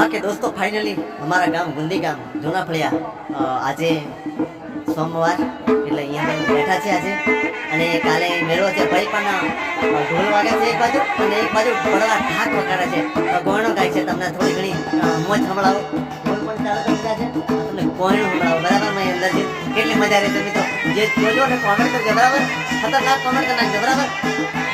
हाँ के दोस्तों फाइनली हमारा गाम गुंदी गाम जूना फळिયા આજે સોમવાર એટલે અહીંયા બેઠા છે આજે અને કાલે મેળો છે ભાઈ પણ ઢોલ વાગે છે એક બાજુ અને એક બાજુ પડવા ઢાક વગાડે છે ગોણો ગાય છે તમને થોડી ઘણી મોજ સંભળાવો ઢોલ પણ ચાલુ થઈ ગયા છે તમને કોઈનું સંભળાવો બરાબર મેં અંદર જે કેટલી મજા રહી તમે તો જે જોજો ને કોમેન્ટ કરજો બરાબર ખતરનાક કોમેન્ટ કરી નાખજો બરાબર